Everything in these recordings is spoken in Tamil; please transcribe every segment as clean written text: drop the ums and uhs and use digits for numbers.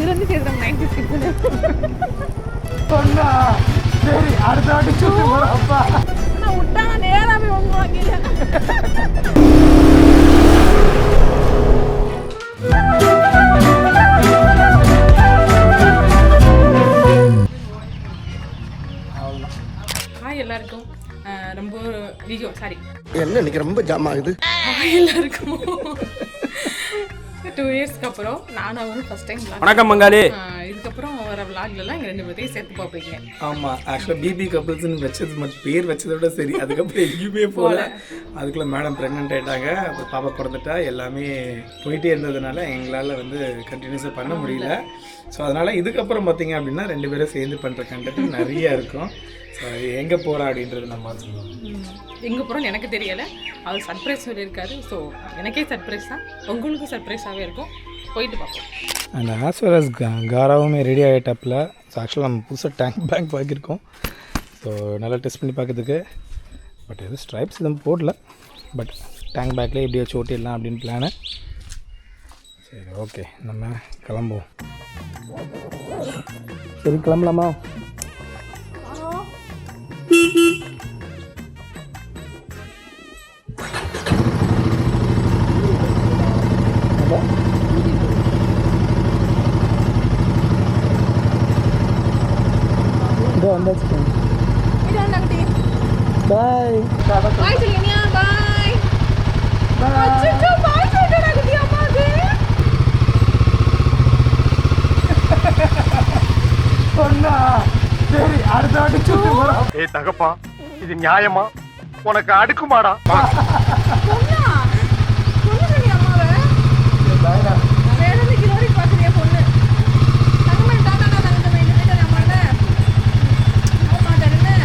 இதுல இருந்து சேர்த்துறோம் 96 சொன்னா சரி அடுத்த வாட்டி சுத்தி போறோம் அப்பா நான் விட்டா நேரா போய் உங்க வாங்கில ஹாய் எல்லாருக்கும் ரொம்ப வீடியோ சாரி என்ன இன்னைக்கு ரொம்ப ஜாம் ஆகுது ஹாய் எல்லாருக்கும் 2 இயர்ஸ்க்கு அப்புறம் நான் அவங்க ஃபர்ஸ்ட் டைம் வணக்கம் மங்காளி. இதுக்கப்புறம் வர விளாக்லாம் எங்கள் 2 பேர்த்தையும் சேர்த்து பார்ப்பீங்க. ஆமாம், ஆக்சுவலாக பிபி கப்புள்ஸ்ன்னு வச்சது மட்டும் பேர் வச்சதோட சரி, அதுக்கப்புறம் எங்கேயுமே போகல. அதுக்குள்ளே மேடம் ப்ரெக்னென்ட் ஆகிட்டாங்க, அப்புறம் பாப்பா பிறந்துட்டா, எல்லாமே போயிட்டே இருந்ததுனால எங்களால் வந்து கண்டினியூஸாக பண்ண முடியல. ஸோ அதனால் இதுக்கப்புறம் பார்த்தீங்க அப்படின்னா 2 பேரும் சேர்ந்து பண்ணுற கண்டென்ட் நிறையா இருக்கும். ஸோ அது எங்கே போகிறா அப்படின்றது நம்ம சொல்லுவோம். எங்கே போகிறோன்னு எனக்கு தெரியலை, அவர் சர்ப்ரைஸ் சொல்லியிருக்காரு. ஸோ எனக்கே சர்ப்ரைஸ் தான், உங்களுக்கும் சர்ப்ரைஸாகவே இருக்கும். போயிட்டு பார்ப்போம். அண்ட் ஆஸ் வெல் அஸ் காராவுமே ரெடி ஆகிட்டாப்பில். ஸோ ஆக்சுவலாக நம்ம புதுசாக டேங்க் பேங்க் வாங்கியிருக்கோம். ஸோ நல்லா டெஸ்ட் பண்ணி பார்க்கறதுக்கு. பட் எதுவும் ஸ்ட்ரைப்ஸ் எதுவும் போடல, பட் டேங்க் பேக்லேயே எப்படி வச்சு ஓட்டிடலாம் அப்படின்னு பிளானு. சரி, ஓகே, நம்ம கிளம்புவோம். சரி, கிளம்பலாமா? பாய் பாய் சொல்லுங்க. பாய் அச்சோ பாய் சொல்லுடா குட்டி அம்மாக்கு. சொன்னா சரி அடுத்த வாட்டி சுத்தி போறோம். ஏய் தகப்பா, இது நியாயமா? உனக்கு அடுக்குமாடா? சொன்னா சொல்லுங்க அம்மாவே. வேற எந்த கிலோரி பாக்குறியா பொண்ணு? தங்கமே தானா தங்கமே இந்த வீட்டை நம்மள அம்மா தரனே.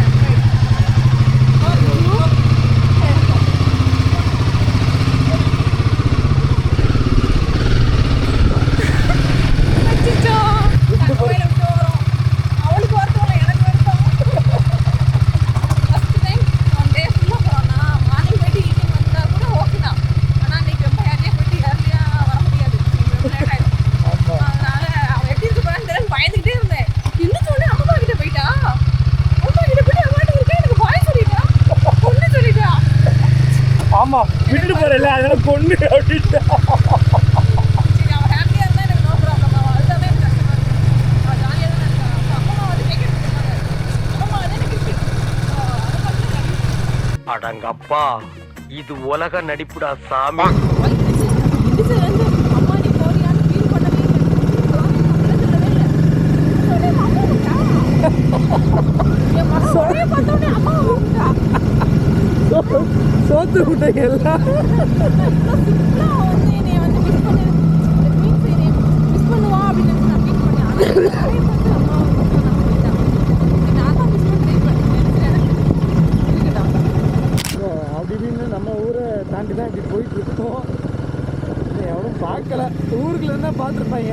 அச்சோ தங்கமே போறோம். அவளுக்கு வரதுல எனக்கு வரட்டும். ஃபர்ஸ்ட் டைம் ஒன் டே ஃபுல்லா போறோம்னா மார்னிங் போயிட்டு ஈவினிங் வந்தா கூட ஓகே தான். ஆனா இன்னைக்கு ரொம்ப ஏர்லியா போயிட்டு ஏர்லியா வர முடியாது, ரொம்ப லேட் ஆயிடும். அதனால அவ எப்படி இருக்கு பாருன்னு தெரியல, பயந்துகிட்டே இருந்தேன். இன்னும் சொன்னே அம்மா கிட்ட போயிட்டா, அம்மா கிட்ட போயிட்டு அம்மாட்ட இருக்கே எனக்கு பாய் சொல்லிட்டா, பொண்ணு சொல்லிட்டா. ஆமாம், விட்டுட்டு போகிறேன்ல, அதனால பொண்ணு அப்படின்ட்டு. சரி, அவ ஹாப்பியா இருந்தா எனக்கு நோ ப்ராப்ளம். அவ அதுதான் எனக்கு கஷ்டமா இருக்கு. அவ ஜாலியா தான் இருக்கா. அப்பா அம்மா வந்து கேட்க இருக்காங்க, அம்மா வந்து எனக்கு இருக்கு. அடங்கப்பா, இது உலக நடிப்புடா சாமி. இது வந்து அம்மா நீ போறியான்னு ஃபீல் பண்ணவே இல்லை. சொல்லவே இல்லை. அம்மா விட்டா என் மனசோடய பார்த்தோன்னே அம்மா விட்டா சோத்து விட்டேன் எல்லாம். வந்து என்னை வந்து மிஸ் பண்ணு மீன்ஸ் என்னை மிஸ் பண்ணுவா அப்படின்னு நான் ஃபீல் பண்ணேன். ஆனால் அம்மா நான் தான் மிஸ் பண்ணுறேன் இருக்கட்டா. அப்படின்னு நம்ம ஊரை தாண்டி தான் இப்படி போயிட்டு இருக்கோம். எவனும் பார்க்கல, ஊருக்குள்ள இருந்தால் பார்த்துருப்பாங்க.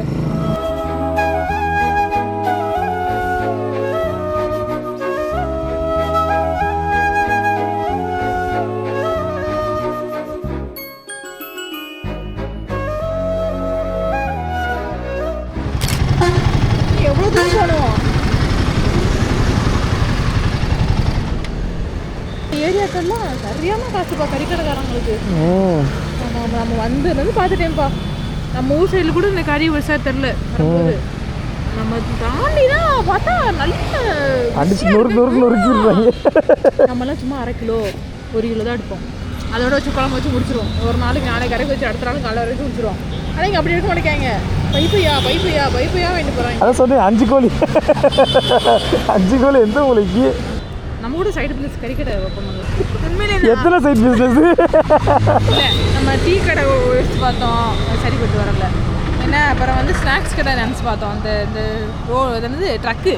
எவ்வளோ தூரம் போகணும்? ஏரியாக்கெல்லாம் சரியான காசுப்பா கறிக்கடைக்காரங்களுக்கு. ஆமாம், நம்ம வந்து பார்த்துட்டேன்ப்பா. நம்ம ஊர் சைடில் கூட இந்த கறி விவசாயம் தெரில, நம்ம தாண்டினா பார்த்தா நல்ல அடிச்சு நொறுக்கிடுறாங்க. நம்மலாம் சும்மா 1/2 கிலோ 1 கிலோ தான் எடுப்போம். அதோட வச்சு குழம்பு வச்சு முடிச்சிருவோம். ஒரு நாளைக்கு கறி வச்சு அடுத்த நாள் காலை வரைக்கும் முடிச்சிருவோம். ஆனால் இங்கே அப்படி எடுக்க மாட்டேங்க. பைப்பையா வாங்கிட்டு போகிறாங்க. அதான் சொன்னேன், 5 கோழி 5 கோழி எந்த மூலைக்கு? நம்ம கூட சைடு பிஸ்னஸ் கறி கடை ஓப்பன் பண்ணலாம். உண்மையிலே எத்தனை சைட் பிஸ்னஸ்? இல்லை, நம்ம டீ கடை யோசிச்சு பார்த்தோம், சரிப்பட்டு வரல. என்ன அப்புறம் வந்து ஸ்நாக்ஸ் கடை நினச்சி பார்த்தோம். அந்த என்னது ட்ரக்கு,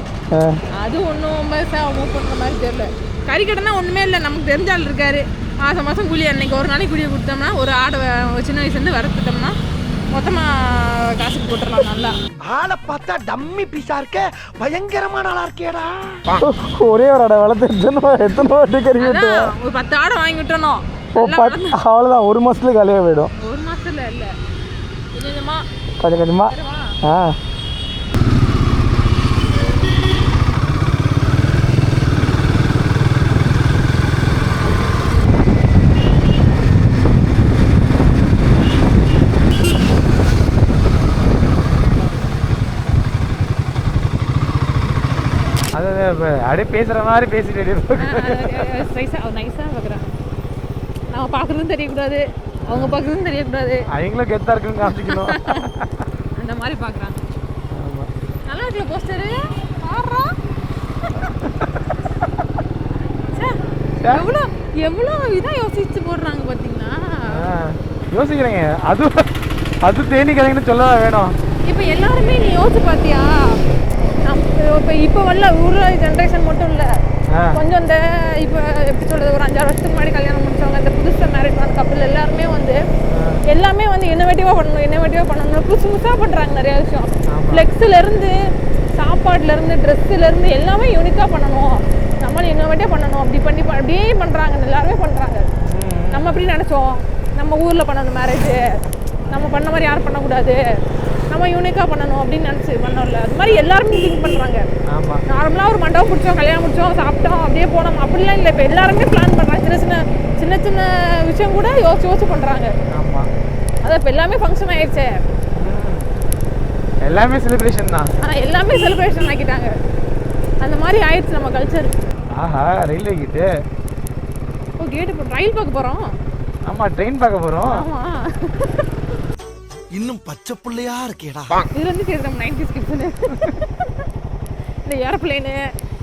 அது ஒன்றும் மூவ் பண்ணுற மாதிரி தெரில. கறி கடைனா ஒன்றுமே இல்லை, நமக்கு தெரிஞ்ச ஆள் இருக்காரு. மாதம் கூலி, அன்னைக்கு ஒரு நாளைக்கு கூலியை கொடுத்தோம்னா, ஒரு ஆடை சின்ன வயசுலேருந்து வறுத்துட்டோம்னா மொத்தமாக காசுக்கு போட்டுடலாம். நல்லா ஆளை பார்த்தா டம்மி பீஸா இருக்க, பயங்கரமான ஆளா இருக்கேடா. ஒரே ஒரு ஆடை வளர்த்து எத்தனை வாட்டி கறி அதான் ஒரு 10 ஆடை வாங்கி விட்டணும். அவ்வளோதான், 1 மாதத்துல காலியாக போயிடும். 1 மாதத்தில் இல்லை, கொஞ்சமாக கொஞ்சமாக. அப்படியே பேசுகிற மாதிரி பேசிட்டு நைஸாக பார்க்குறாங்க. நம்ம பார்க்குறதும் தெரியக்கூடாது, அவங்க பார்க்குறதும் தெரியக்கூடாது, அவங்களும் கெத்தாக இருக்குன்னு காமிச்சிக்கணும். அந்த மாதிரி பார்க்குறாங்க. ஆமாம், நல்லா இருக்குல்ல போஸ்டரு? எவ்வளோ எவ்வளோ இதாக யோசிச்சு போடுறாங்க பார்த்தீங்களா? யோசிக்கிறேங்க. அது தேனி கதைங்கன்னு சொல்ல வேணும். இப்போ எல்லாருமே நீ யோசிச்சு பார்த்தியா? இப்போ வரல ஊர்ல ஜென்ரேஷன் மட்டும் இல்லை, கொஞ்சம் இந்த இப்போ எப்படி சொல்றது, ஒரு 5-6 வருஷத்துக்கு முன்னாடி கல்யாணம் முடிச்சவங்க, இந்த புதுசாக மேரேஜ் ஆன கப்பல் எல்லாருமே வந்து இன்னோவேட்டிவாக பண்ணணும், புதுசாக பண்ணுறாங்க நிறைய விஷயம். ஃப்ளெக்ஸ்லேருந்து, சாப்பாடுலேருந்து, ட்ரெஸ்ஸுலேருந்து எல்லாமே யூனிக்காக பண்ணணும், நம்மளும் இன்னோவேட்டிவாக பண்ணணும். அப்படியே பண்ணுறாங்க, எல்லாருமே பண்ணுறாங்க. நம்ம அப்படி நினச்சோம், நம்ம ஊரில் பண்ணணும் மேரேஜு, நம்ம பண்ண மாதிரி யாரும் பண்ணக்கூடாது, நம்ம யூனிக்காக பண்ணணும் அப்படின்னு நினச்சி பண்ணோம்ல. அது மாதிரி எல்லாருமே திங்க் பண்ணுறாங்க. ஆமாம், நார்மலாக ஒரு மண்டபம் பிடிச்சோம், கல்யாணம் முடிச்சோம், சாப்பிட்டோம், அப்படியே போனோம் அப்படிலாம் இல்லை. இப்போ எல்லாருமே பிளான் பண்ணுறாங்க. சின்ன சின்ன விஷயம் கூட யோசிச்சு பண்ணுறாங்க. ஆமாம், அதான் இப்போ எல்லாமே ஃபங்க்ஷன் ஆயிடுச்சு, எல்லாமே செலிப்ரேஷன் தான். எல்லாமே செலிப்ரேஷன் ஆக்கிட்டாங்க. அந்த மாதிரி ஆயிடுச்சு நம்ம கல்ச்சர். ஆஹா, ரயில்வே கேட்டு. ஓ, கேட்டு ரயில் பார்க்க போகிறோம். ஆமாம், ட்ரெயின் பார்க்க போகிறோம். ஆமாம், இன்னும் பச்சை பிள்ளையா இருக்கேடா. இது வந்து சரி நம்ம 90s கிட்ஸ்னு இந்த ஏரோப்ளேனு,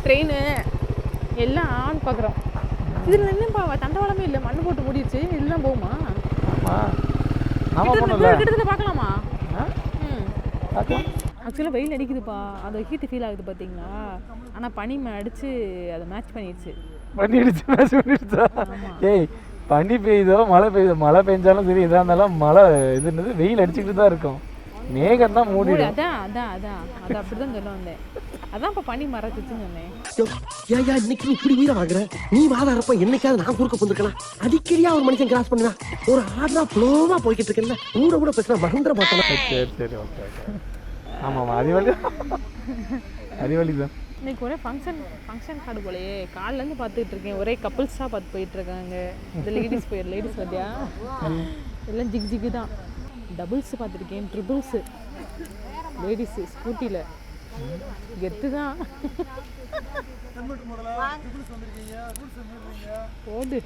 ட்ரெயின் எல்லாம் ஆன் பார்க்குறோம். இதில் என்னப்பா தண்டவாளமே இல்லை, மண்ணு போட்டு மூடிடுச்சு, இதுதான் போகுமா? கிட்டத்தட்ட பார்க்கலாமா? ஆக்சுவலாக வெயில் அடிக்குதுப்பா, அது ஹீட்டு ஃபீல் ஆகுது பார்த்தீங்களா? ஆனால் பனி அடித்து அதை மேட்ச் பண்ணிடுச்சு. ஏய், பனி பெய்யுதோ மழை பெஞ்சாலும் சரி, எதாக இருந்தாலும் மழை இதுன்றது வெயில் அடிச்சுக்கிட்டு தான் இருக்கும். மேகம் தான் மூடி. அதான் அது அப்படிதான் சொல்ல வந்தேன். அதான் இப்போ பனி மறைச்சிச்சுன்னு சொன்னேன். ஏயா இன்னைக்கு இப்படி உயிரை வாங்குற? நீ வாதாரப்ப என்னைக்காவது நான் குறுக்க வந்துருக்கலாம். அடிக்கடியா ஒரு மனுஷன் கிராஸ் பண்ணுவேன். ஒரு ஆர்டரா ஃப்ளோவா போய்கிட்டு இருக்கேன்ல, கூட பேசுற மறந்துட மாட்டேன். சரி, ஓகே. ஆமாம், அறிவழி தான். இன்னைக்கு ஒரே ஃபங்க்ஷன் கார்டு போலையே, காலிலேருந்து பார்த்துக்கிட்டு இருக்கேன். ஒரே கப்புள்ஸாக பார்த்து போயிட்டு இருக்காங்க. இந்த லேடிஸ் பார்த்தியா, எல்லாம் ஜிகு தான். டபுள்ஸ் பார்த்துருக்கேன், ட்ரிபிள்ஸு, லேடிஸு ஸ்கூட்டியில் கெத்து தான். ஓடு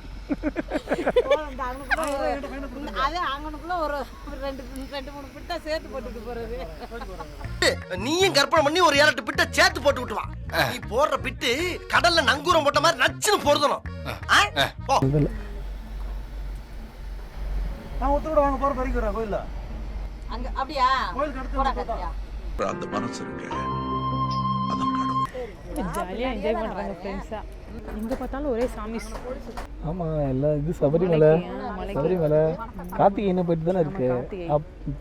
நீயும் கற்பனை பண்ணி ஒரு 7-8 பிட்ட சேர்த்து போட்டு விட்டு வா. நீ போடுற பிட்டு கடல்ல நங்கூரம் போட்ட மாதிரி நச்சுன்னு பொருதணும். நான் ஒருத்தரோட வாங்க போற வரைக்கும் வரேன் கோயில்ல. அங்க அப்படியா? கோயிலுக்கு அடுத்து அந்த மனசு இருக்கு, ஜாலியாக என்ஜாய் பண்ணுறாங்க ஃப்ரெண்ட்ஸாக. எங்கே பார்த்தாலும் ஒரே சாமிஸ். ஆமாம், எல்லாம் இது சபரிமலை, கார்த்திகை போயிட்டு தானே இருக்கு.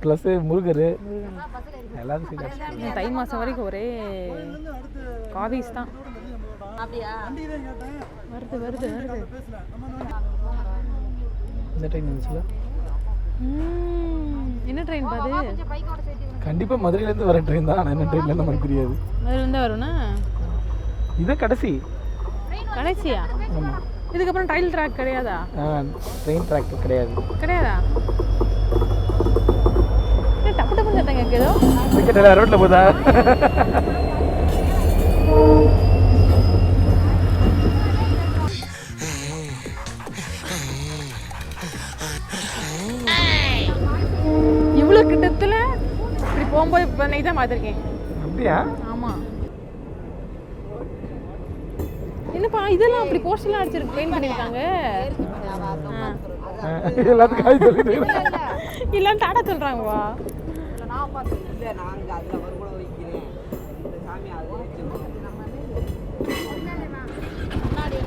ப்ளஸ் முருகர் எல்லாரும் சரி. தை மாதம் வரைக்கும் ஒரே காவிஸ் தான். அப்படியா? வருது இந்த ட்ரெயின் இருந்துச்சுல. என்ன ட்ரெயின் பாது? கண்டிப்பாக மதுரையிலேருந்து வர ட்ரெயின் தான். ஆனால் என்ன ட்ரெயின்லேருந்து நமக்கு தெரியாது. மதுரையிலேருந்து வரும்னா இதான் கடைசியா? ஆமாம். இதுக்கப்புறம் டைல் ட்ராக் கிடையாதா? ட்ரெயின் ட்ராக் கிடையாதா? டப்பு டப்புன்னு கேட்டாங்க ஏதோ டிக்கெட் எல்லாம் ரோட்டில் போதா? இவ்வளோ கிட்டத்தில் இப்படி போகும்போது இப்போ இன்னைக்கு தான் பார்த்துருக்கேன். அப்படியா? ஆமாம். என்னப்பா இதெல்லாம் அப்படி போஸ்டர்லாம் அடிச்சிருக்கு, பெயிண்ட் பண்ணியிருக்காங்க. எல்லாத்துக்கும் காய் சொல்லிட்டு இல்லைன்னு டாடா சொல்கிறாங்கப்பா. நான் பார்த்து இல்லை, நாங்கள் அதில் ஒரு கூட வைக்கிறேன் இந்த சாமி அது முன்னாடி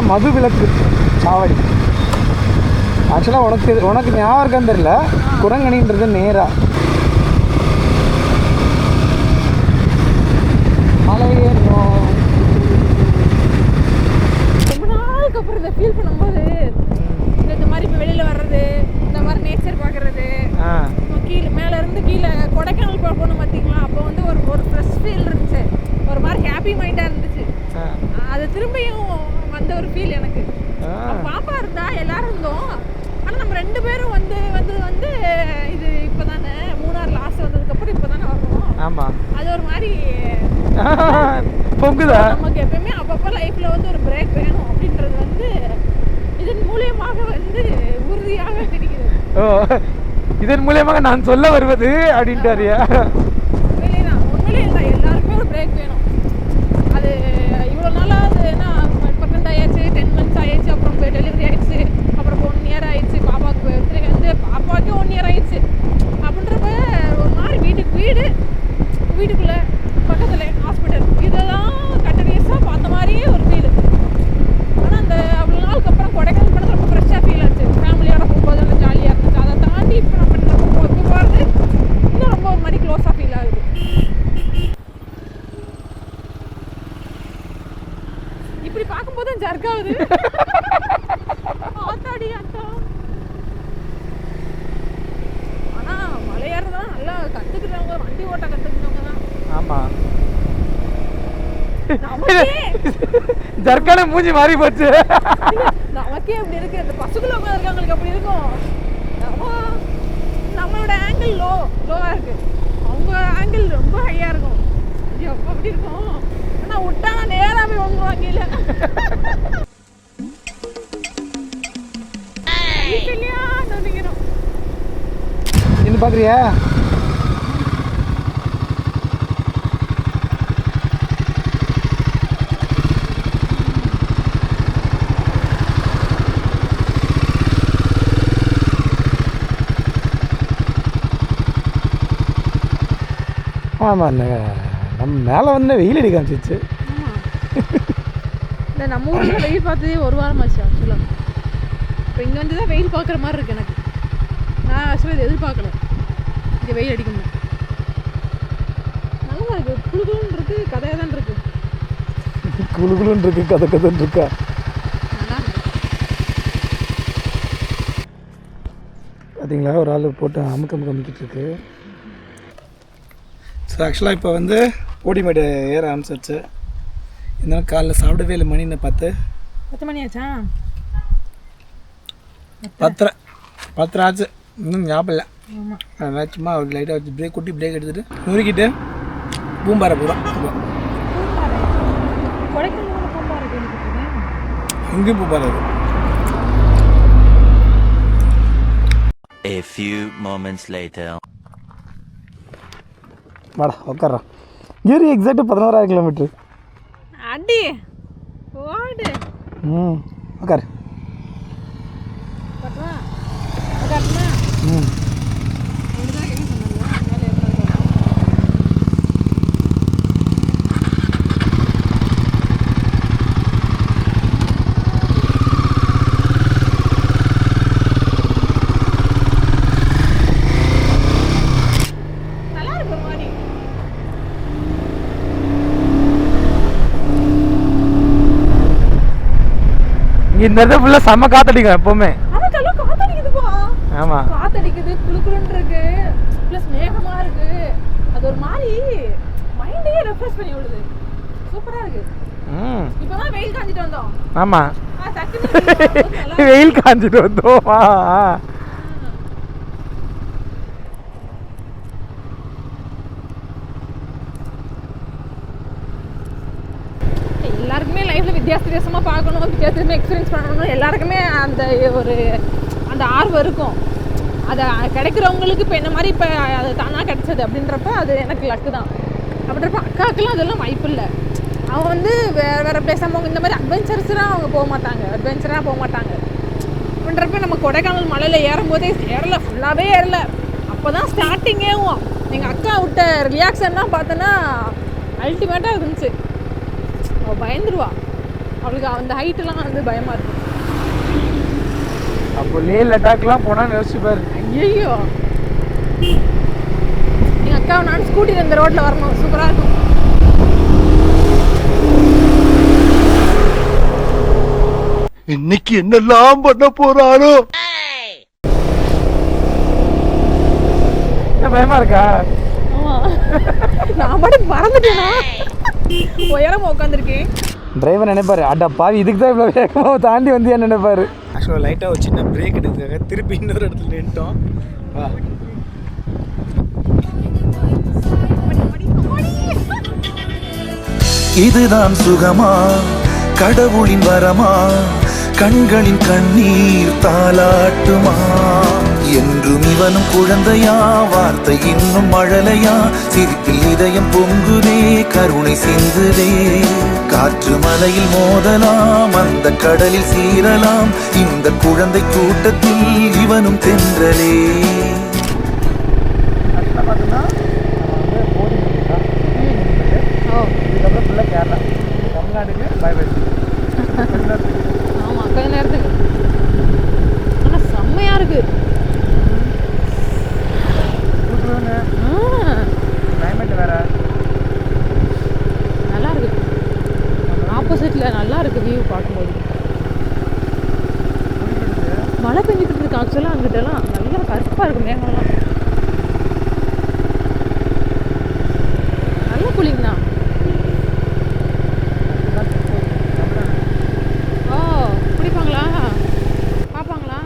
மது விலக்கு சாவடி. ஆக்சுவலாக உனக்கு ஞாபகம் இருக்கான்னு தெரியல, குரங்கணின்றது நேரா மலை ஏறணும். ரொம்ப நாளுக்கு அப்புறம் இதை ஃபீல் பண்ணும்போது இந்த மாதிரி இப்போ வெளியில் வர்றது, இந்த மாதிரி நேச்சர் பார்க்குறது, கீழே மேலேருந்து கீழே கொடைக்கானல் போகணும் பார்த்தீங்களா? அப்போ வந்து ஒரு ஃபீல் இருந்துச்சு, ஒரு மாதிரி ஹாப்பி மைண்டாக இருந்துச்சு. அது திரும்பியும் வந்த ஒரு ஃபீல் எனக்கு. பாப்பா இருந்தா எல்லாரும் இருந்தோம், ஆனால் நம்ம 2 பேரும் வந்து இது இப்போ தானே மூணார் லாஸ்ட் வந்ததுக்கப்புறம் இப்போ தானே வரணும். ஆமாம், அது ஒரு மாதிரி பொங்குதா. நமக்கு எப்பயுமே அப்பப்போ லைஃப்பில் வந்து ஒரு பிரேக் வேணும் அப்படின்றது வந்து இதன் மூலியமாக வந்து உறுதியாக கிடைக்கிறது. ஓ, இதன் மூலியமாக நான் சொல்ல வருவது அப்படின்ட்டாரியா? உண்மையிலே இல்லை, எல்லாருக்குமே ஒரு பிரேக் வேணும். அது இவ்வளோ நாளாக அது என்ன ப்ரெக்னென்ட் ஆயிடுச்சு, 10 months ஆயிடுச்சு, அப்புறம் டெலிவரி ஆயிடுச்சு, அப்புறம் 1 year ஆயிடுச்சு, பாப்பாவுக்கு வந்து பாப்பாவுக்கே 1 year ஆயிடுச்சு. அப்படின்றப்ப ஒரு மாதிரி வீட்டுக்குள்ளே பக்கத்தில் ஹாஸ்பிட்டல் இதெல்லாம் கண்டினியூஸாக பார்த்த மாதிரியே ஒரு ஃபீல். ஆனால் அந்த அவ்வளோ நாளுக்கு அப்புறம் கொடைக்கானல் பண்ணது ரொம்ப ஃப்ரெஷ்ஷாக ஃபீல் ஆச்சு. ஃபேமிலியோட போகும்போது நல்லா ஜாலியாக இருந்துச்சு. அதை தாண்டி இப்போ நம்ம இப்போ போகிறது இன்னும் ரொம்ப ஒரு மாதிரி க்ளோஸாக ஃபீல் ஆகுது. இப்படி பார்க்கும்போது ஜர்க் ஆகுது. ஆத்தாடி அத்தா. ஆனால் மலையேறதான் நல்லா கற்றுக்கிறவங்க, வண்டி ஓட்ட கற்றுக்கிறவங்க தான். ஆமாம், ஜர்க்கான மூஞ்சி மாறி போச்சு. நமக்கே அப்படி இருக்கு, அந்த பசுக்குள்ள இருக்காங்களுக்கு அப்படி இருக்கும். நம்மளோட ஆங்கிள் லோவா இருக்கு, அவங்க ஆங்கிள் ரொம்ப ஹையா இருக்கும். அப்போ அப்படி இருக்கும். ஆனா விட்டா நான் நேரா போய் வாங்குவாங்க. இல்ல என்ன பாக்குறியா? ஆமாம், நம்ம மேலே வந்து வெயில் அடி காமிச்சிச்சு. இல்லை, நம்ம ஊரில் வெயில் பார்த்ததே 1 வாரம் ஆச்சு ஆக்சுவலாக. இப்போ இங்கே வந்து தான் வெயில் பார்க்குற மாதிரி இருக்குது எனக்கு. நான் ஆக்சுவலாக இது எதிர்பார்க்கல, இங்கே வெயில் அடிக்கணும். நல்லா இருக்குது, குழுகுலுன்னு இருக்குது, கதையாக தான் இருக்குது. குழுகுலுன்னு இருக்குது, கதைன்னு இருக்கா? நல்லா இருக்குது. பார்த்தீங்களா, ஒரு ஆள் போட்டு அமுக்கிட்டு இருக்கு. ஸோ ஆக்சுவலாக இப்போ வந்து ஓடிமேடு ஏற ஆரம்பிச்சிருச்சு. இருந்தாலும் காலைல சாப்பிடவே இல்லை. மணி என்ன 10 மணி ஆச்சா? 10 ஆச்சு, இன்னும் ஞாபகம் இல்லை. அதனால் சும்மா ஒரு லைட்டாக வச்சு குட்டி பிரேக் எடுத்துகிட்டு நுறுக்கிட்டு பூம்பாறை போகிறோம். இங்கேயும் பூம்பாறை இருக்குது. A few moments later. வாடா உட்கார்றோம். ஏறி எக்ஸாக்டாக 11,000 கிலோமீட்டர். அடி ஓடு. உட்காரு. இந்த இடத்துல ஃபுல்லாக செம்ம காத்தடிக்கும் எப்போவுமே. ஆமாம், காத்தடிக்குது, குளுக்குளுன்னு இருக்கு, ப்ளஸ் மேகமாக இருக்கு. அது ஒரு மாதிரி மைண்டையே ரெஃப்ரெஷ் பண்ணி விடுது. சூப்பராக இருக்கு. இப்போதான் வெயில் காஞ்சிட்டு வந்தோம். ஆமாம், வெயில் காஞ்சிட்டு வந்தோம். எல்லாருக்குமே லைஃப்பில் வித்தியாசமாக பார்க்கணும், வித்தியாசமாக எக்ஸ்பீரியன்ஸ் பண்ணணும். எல்லாருக்குமே அந்த ஆர்வம் இருக்கும். அதை கிடைக்கிறவங்களுக்கு இப்போ என்ன மாதிரி இப்போ அது தானாக கிடச்சது அப்படின்றப்ப அது எனக்கு லக்கு தான். அப்படின்றப்ப அக்காவுக்குலாம் அதெல்லாம் வாய்ப்பு இல்லை. அவங்க வந்து வேறு பிளேஸ் அவங்க இந்த மாதிரி அட்வென்ச்சர்ஸாக அவங்க போக மாட்டாங்க, அப்படின்றப்ப நம்ம கொடைக்கானல் மலையில் ஏறும்போதே ஏறலை, ஃபுல்லாகவே ஏறலை. அப்போ தான் ஸ்டார்டிங்கேவும் எங்கள் அக்கா விட்ட ரியாக்ஷன்லாம் பார்த்தோன்னா அல்டிமேட்டாக இருந்துச்சு. அவள் பயந்துருவா, அவளுக்கு அந்த ஹைட்டெல்லாம் வந்து பயமாக இருக்கும். அப்போ லே லடாக்லாம் போனால் யோசிச்சு பாரு. ஐயோ, எங்கள் அக்காவை நான் ஸ்கூட்டியில் இந்த ரோட்டில் வரணும், சூப்பராக இருக்கும். இன்னைக்கு என்னெல்லாம் பண்ண போறாரோ. பயமா இருக்கா? ஆமாம், நான் மட்டும் மறந்துட்டேனா, உயரமாக உட்காந்துருக்கேன். டிரைவர் நினைப்பாரு, அடா பாவி இதுக்கு தான் இவ்வளோ வேகமாக தாண்டி வந்து என்ன நினைப்பாரு. ஆக்சுவலாக லைட்டாக ஒரு சின்ன பிரேக் எடுத்துக்காக திருப்பி இன்னொரு இடத்துல நின்ட்டோம். வா இதுதான் சுகமா, கடவுளின் வரமா, கண்களின் கண்ணீர் தாலாட்டுமா, என்றும் இவனும் குழந்தையா, வார்த்தை இன்னும் மழலையா, சிரிப்பில் இதயம் பொங்குதே, கருணை சிந்துதே, காற்று மலையில் மோதலாம், அந்த கடலில் சீரலாம், இந்த குழந்தை கூட்டத்தில் இவனும் தென்றலே. இதுக்கப்புறம் ஃபுல்லாக கேரளா, தமிழ்நாடுக்கு பை பை. ஆமாம், கொஞ்ச நேரத்துக்கு. ஆனால் செம்மையாக இருக்கு. கிளைமேட் வேற நல்லா இருக்கு. ஆப்போசிட்டில் நல்லா இருக்கு வியூ பார்க்கும்போது. மழை பெஞ்சிட்டு இருக்கு ஆக்சுவலாக. அங்கிட்டலாம் நல்லா கருப்பாக இருக்கு மேகம்லாம். நல்ல கூலிங் தான். ஓ, பிடிப்பாங்களா, பார்ப்பாங்களா?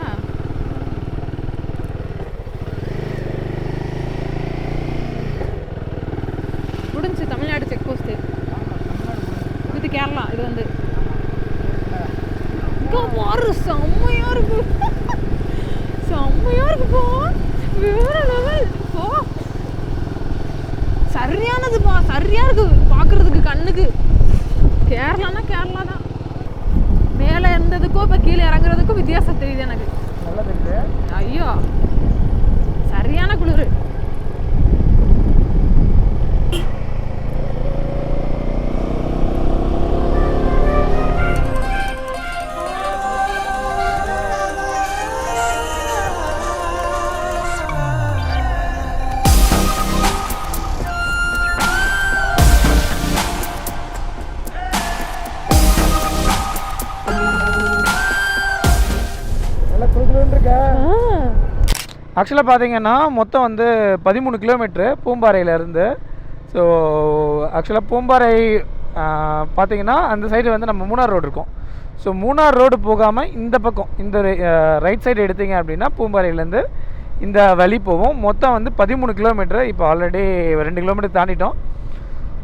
முடிஞ்சு தமிழ்நாடு செக் போஸ்ட்டு. இது கேரளா. இது வந்து இங்கே பாரு, செம்மையாக இருக்கு. செம்மையாக இருக்குப்பா, வேற லெவல். போ, சரியானதுப்பா, சரியா இருக்கு பார்க்கறதுக்கு கண்ணுக்கு. கேரளானா கேரளா தான். மேலே இருந்ததுக்கும் இப்போ கீழே இறங்குறதுக்கும் வித்தியாசம் தெரியுது எனக்கு. நல்லா தெரியுது. ஐயோ, சரியான குளிர். ஆக்சுவலாக பார்த்தீங்கன்னா மொத்தம் வந்து 13 கிலோமீட்ரு பூம்பாறையிலேருந்து. ஸோ ஆக்சுவலாக பூம்பாறை பார்த்தீங்கன்னா அந்த சைடு வந்து நம்ம மூணார் ரோடு இருக்கும். ஸோ மூணார் ரோடு போகாமல் இந்த பக்கம் இந்த ரைட் சைடு எடுத்தீங்க அப்படின்னா பூம்பாறையிலேருந்து இந்த வழி போவோம். மொத்தம் வந்து 13 கிலோமீட்ரு. இப்போ ஆல்ரெடி 2 கிலோமீட்டர் தாண்டிட்டோம்.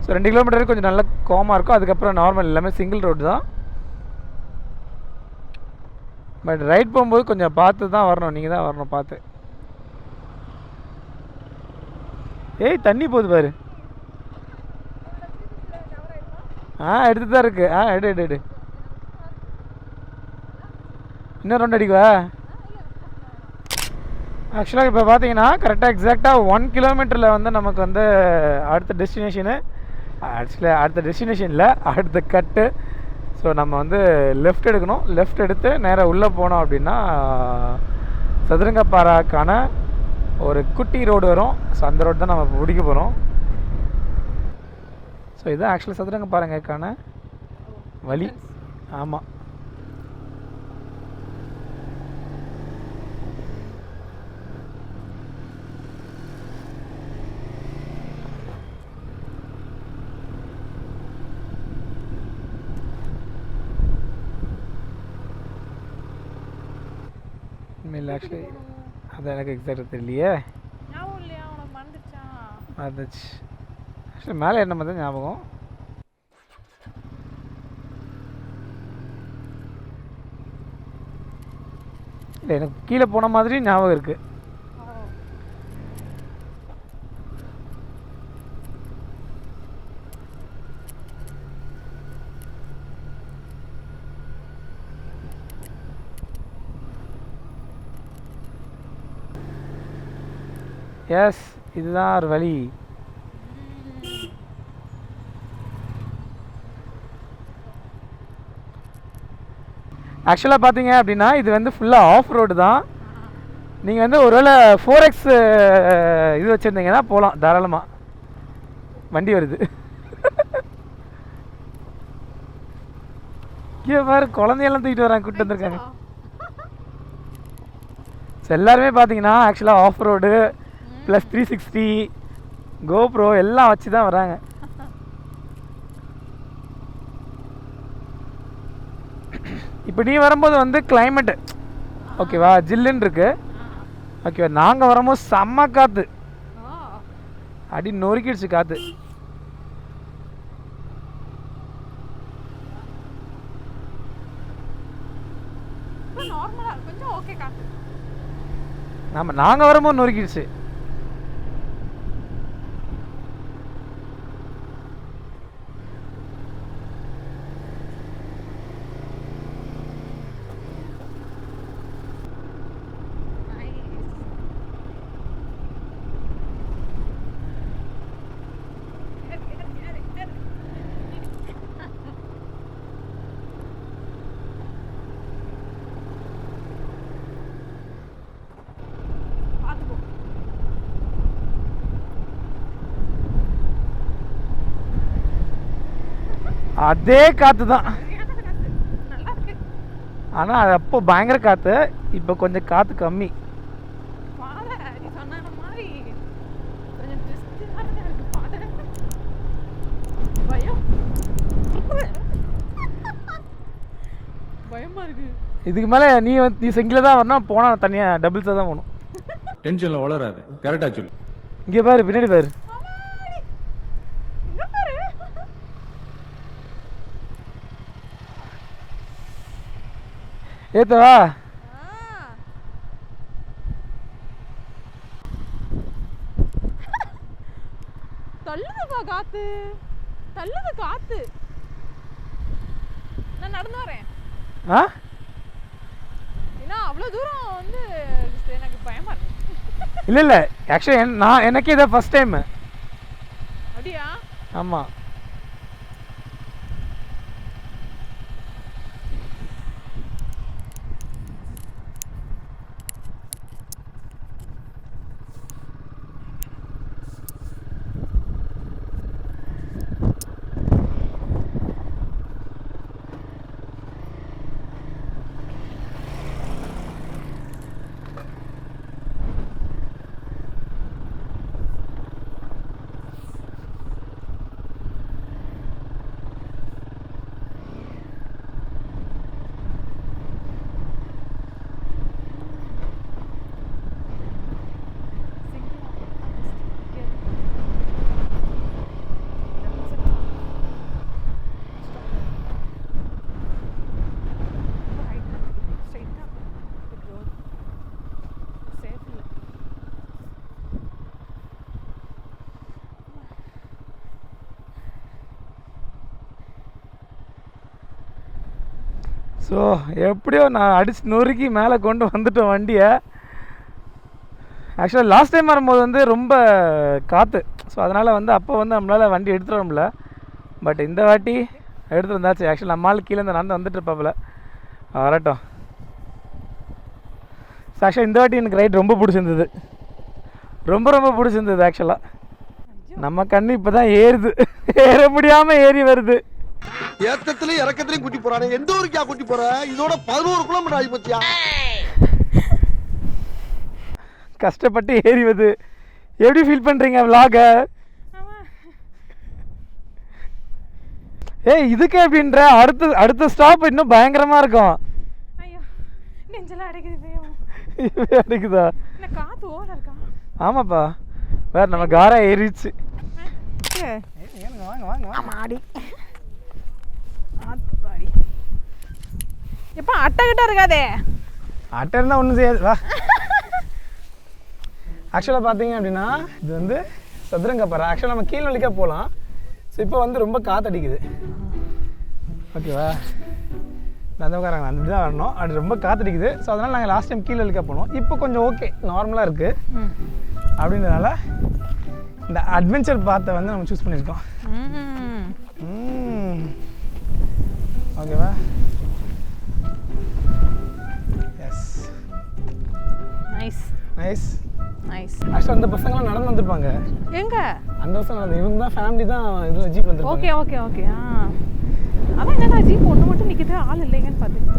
ஸோ 2 கிலோமீட்டர் கொஞ்சம் நல்லா கோமாக இருக்கும். அதுக்கப்புறம் நார்மல் எல்லாமே சிங்கிள் ரோடு தான். பட் ரைட் போகும்போது கொஞ்சம் பார்த்து தான் வரணும், நீங்கள் தான் வரணும் பார்த்து. ஏய், தண்ணி போகுது பாரு. எடுத்து தான் இருக்கு. எடு இன்னும் 2 அடிக்குவா? ஆக்சுவலாக இப்போ பார்த்தீங்கன்னா கரெக்டாக எக்ஸாக்டாக 1 கிலோமீட்டரில் வந்து நமக்கு வந்து அடுத்த டெஸ்டினேஷனு. ஆக்சுவலாக அடுத்த டெஸ்டினேஷனில் அடுத்த கட்டு. ஸோ நம்ம வந்து லெஃப்ட் எடுக்கணும். லெஃப்ட் எடுத்து நேராக உள்ளே போனோம் அப்படின்னா சதுரங்கப்பாறைக்கான ஒரு குட்டி ரோடு வரும். ஸோ அந்த ரோடு தான் நம்ம பிடிக்க போகிறோம். ஸோ இதுதான் ஆக்சுவலாக சதுரங்கப்பாறைக்கான வழி. ஆமாம், இல்லை ஆக்சுவலி அது எனக்கு எக்ஸாக்டாக தெரியலையே. ஞாபகம் இல்லையா உனக்கு? மறந்துச்சா? மறந்துச்சு. ஆக்சுவலி மேலே என்ன மாதிரி ஞாபகம். இல்லை, எனக்கு கீழே போன மாதிரி ஞாபகம் இருக்குது. எஸ், இதுதான் ஒரு வழி. ஆக்சுவலாக பார்த்தீங்க அப்படின்னா இது வந்து ஃபுல்லாக ஆஃப் ரோடு தான். நீங்கள் வந்து ஒருவேளை 4X இது வச்சுருந்தீங்கன்னா போகலாம் தாராளமாக. வண்டி வருது. கீழே பாரு, குழந்தையெல்லாம் தூக்கிட்டு வராங்க, கூப்பிட்டு வந்துருக்காங்க. ஸோ எல்லாருமே பார்த்தீங்கன்னா ஆக்சுவலாக ஆஃப் ரோடு +360 கோப்ரோ எல்லாம் வச்சு தான் வராங்க. இப்போ நீ வரும்போது வந்து கிளைமேட்டு ஓகேவா, ஜில்லுன்னு இருக்கு. ஓகேவா, நாங்கள் வரும்போது செம்ம காற்று, அடி நொறுக்கிடுச்சு காற்று. ஆமாம், நாங்கள் வரும்போது நொறுக்கிடுச்சு. அதே காற்று தான், ஆனால் அது அப்போ பயங்கர காற்று, இப்போ கொஞ்சம் காற்று கம்மி. இதுக்கு மேலே நீ சிங்கிள் தான் வரணும், போனால் தனியாக டபுள்ஸாக தான் போகணும். டென்ஷனில் வளராது, கரெக்டாக சொல்லு. இங்கே பாரு, பின்னாடி பாரு. ஏத்தவா தள்ளுதுப்பா காத்து, தள்ளுது காத்து. நான் நடந்து வரேன். ஏன்னா அவ்வளோ தூரம் வந்து எனக்கு பயமா இருக்கு. இல்லை ஆக்சுவலி எனக்கே இதை ஃபர்ஸ்ட் டைம். அப்படியா? ஆமாம். ஸோ எப்படியோ நான் அடிச்சு நொறுக்கி மேலே கொண்டு வந்துட்டோம் வண்டியை. ஆக்சுவலாக லாஸ்ட் டைம் வரும்போது வந்து ரொம்ப காற்று, ஸோ அதனால் வந்து அப்போ வந்து நம்மளால் வண்டி எடுத்துகிட்டு வர முடியல. பட் இந்த வாட்டி எடுத்துகிட்டு வந்தாச்சு. ஆக்சுவலாக நம்மளால் கீழே இருந்து நடந்து வந்துட்டு இருப்பாப்புல, வரட்டும். ஸோ ஆக்சுவலாக இந்த வாட்டி எனக்கு ரைட் ரொம்ப பிடிச்சிருந்தது, ரொம்ப பிடிச்சிருந்தது. ஆக்சுவலாக நம்ம கண்ணு இப்போ தான் ஏறுது, ஏற முடியாமல் ஏறி வருது. ஏத்தத்திலயும் இறக்கத்திலயும் கூட்டி போறானே, எந்த ஊருக்கா கூட்டி போற? இதோட 11 கிலோமீட்டர் ஆகி போச்சியா? கஷ்டப்பட்டு ஏறிவது எப்படி ஃபீல் பண்றீங்க vlog? ஏய் இதுக்கு எப்படின்ற அடுத்த ஸ்டாப் இன்னும் பயங்கரமா இருக்கும். ஐயோ நெஞ்செல்லாம் அடைக்குது. அடைக்குதா? என்ன காத்து ஓட இருக்கா? ஆமாப்பா, வேற நம்ம காரா ஏறிச்சு. வாங்க மாடி ஆத்தாடி. எப்பா அட்டை கிட்ட இருக்காதே. அட்டை இருந்தால் ஒன்றும் செய்யாது, வா. ஆக்சுவலாக பார்த்தீங்க அப்படின்னா இது வந்து சதுரங்கப்பாறை. ஆக்சுவலாக நம்ம கீழ் வழிக்கா போகலாம். ஸோ இப்போ வந்து ரொம்ப காற்றடிக்குது, ஓகேவா? அந்த உட்காராங்க, அந்த தான் வரணும். அது ரொம்ப காற்றடிக்குது. ஸோ அதனால் நாங்கள் லாஸ்ட் டைம் கீழ் வழிக்கா போனோம். இப்போ கொஞ்சம் ஓகே, நார்மலாக இருக்குது. அப்படின்றதுனால இந்த அட்வென்ச்சர் பாத்தை வந்து நம்ம சூஸ் பண்ணியிருக்கோம். ஓகேவா? Yes, nice nice nice. ஆக்சுவலாக அந்த பசங்களாம் நடந்து வந்திருப்பாங்க. எங்க அந்த பசங்க நடந்து, இவங்க தான் ஃபேமிலி தான் இதில் ஜீப் வந்துருப்பாங்க. Okay okay okay. அதான் என்னடா ஜீப் ஒன்று மட்டும் நிற்கிது, ஆள் இல்லைங்கன்னு பார்த்தேன்.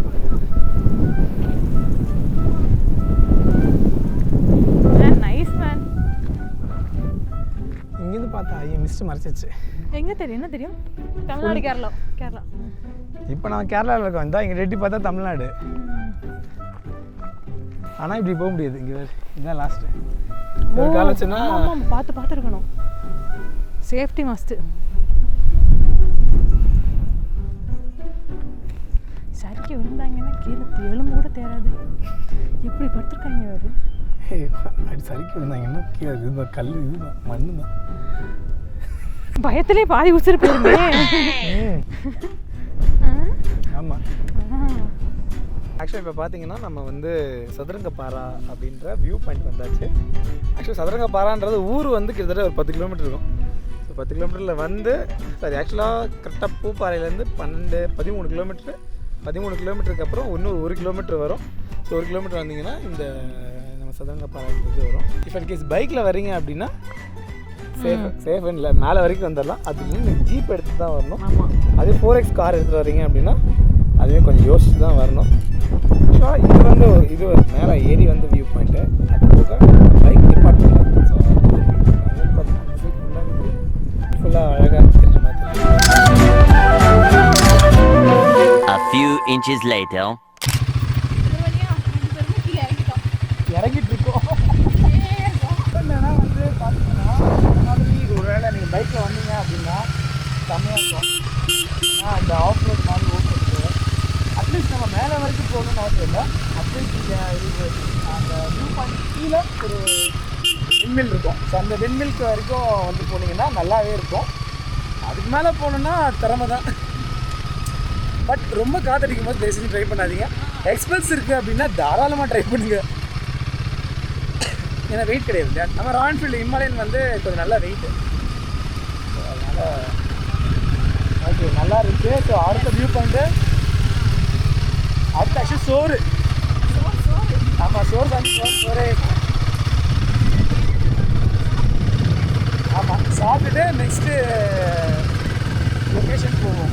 Nice man. இங்கேருந்து பார்த்தா ஐயோ மிஸ்ட் மறைச்சிச்சு. எங்கே தெரியும்? என்ன தெரியும்? தமிழ்நாடு, கேரளா. இப்போ நான் கேரளாவில் இருக்கோம். இதான் இங்கே எட்டி பார்த்தா தமிழ்நாடு. ஆனால் இப்படி போக முடியாது. இங்கே இதுதான் லாஸ்ட்டு. ஒரு கால் வச்சுன்னா பார்த்து இருக்கணும். Safety must. சரிக்கு விழுந்தாங்கன்னா கீழே எலும்பு கூட தேராது. எப்படி படுத்துருக்காங்க வேறு. அப்படி சரிக்கு விழுந்தாங்கன்னா கீழே இதுதான் கல், இதுதான் மண்ணு தான். பயத்திலே பாதி உசுறு போயிருமே. ஆமாம். ஆக்சுவலாக இப்போ பார்த்தீங்கன்னா நம்ம வந்து சதுரங்கப்பாரா அப்படின்ற வியூ பாயிண்ட் வந்தாச்சு. ஆக்சுவலாக சதுரங்கப்பாரான்றது ஊர் வந்து கிட்டத்தட்ட ஒரு 10 கிலோமீட்டர் இருக்கும். ஸோ 10 கிலோமீட்டரில் வந்து சரி ஆக்சுவலாக கரெக்டாக பூப்பாறையிலேருந்து 13 கிலோமீட்டரு. 13 கிலோமீட்டருக்கு அப்புறம் இன்னொரு 1 கிலோமீட்டர் வரும். ஸோ 1 கிலோமீட்டர் வந்தீங்கன்னா இந்த நம்ம சதுரங்கப்பாரான்றது வரும். இப்போ இன்கேஸ் பைக்கில் வரீங்க அப்படின்னா சேஃப் இல்லை, மேலே வரைக்கும் வந்துடலாம். அதுலேருந்து நீங்கள் ஜீப் எடுத்து தான் வரணும். அதே 4X கார் எடுத்துகிட்டு வரீங்க அப்படின்னா அதுவே கொஞ்சம் யோசிச்சு தான் வரணும். ஸோ இது வந்து இது மேலே ஏறி வந்து வியூ பாயிண்ட்டு. அது போக பைக் டிபார்ட்மெண்ட். ஸோ ஃபுல்லாக அழகாக இருக்கிற மாதிரி. A few inches later. இறங்கிட்டு இருக்கோம். என்னன்னா வந்து பார்த்தீங்கன்னா மாதிரி ஒரு வேளை நீங்கள் பைக்கில் வந்தீங்க அப்படின்னா செம்மையாக இருக்கும். அந்த ஆஃப் ரோட் மாதிரி ஓட்டுறது அட்லீஸ்ட் நம்ம மேலே வரைக்கும் போகணும்னு அவசியம் இல்லை. அட்லீஸ்ட் இங்கே அந்த வியூ பாயிண்ட் கீழே ஒரு விண்மில் இருக்கும். ஸோ அந்த விண்மில்க்கு வரைக்கும் வந்து போனீங்கன்னா நல்லாவே இருக்கும். அதுக்கு மேலே போகணுன்னா திறமை தான். பட் ரொம்ப காத்தடிக்கும் போது தயவுசெய்து ட்ரை பண்ணாதீங்க. எக்ஸ்பென்ஸ் இருக்குது அப்படின்னா தாராளமாக ட்ரை பண்ணுங்க. ஏன்னா வெயிட் கிடையாது இல்லையா. நம்ம ராயல் என்ஃபீல்டு ஹிமாலயன் வந்து கொஞ்சம் நல்ல வெயிட்டு. ஸோ அதனால் ஓகே நல்லா இருந்துச்சு. ஸோ அடுத்த வியூ பாயிண்ட்டு அடுத்த ஆக்சுவலி சோறு. ஆமாம் சோறு தான். சோறு ஆமாம் சாப்பிட்டுட்டு நெக்ஸ்ட்டு லொக்கேஷன் போவோம்.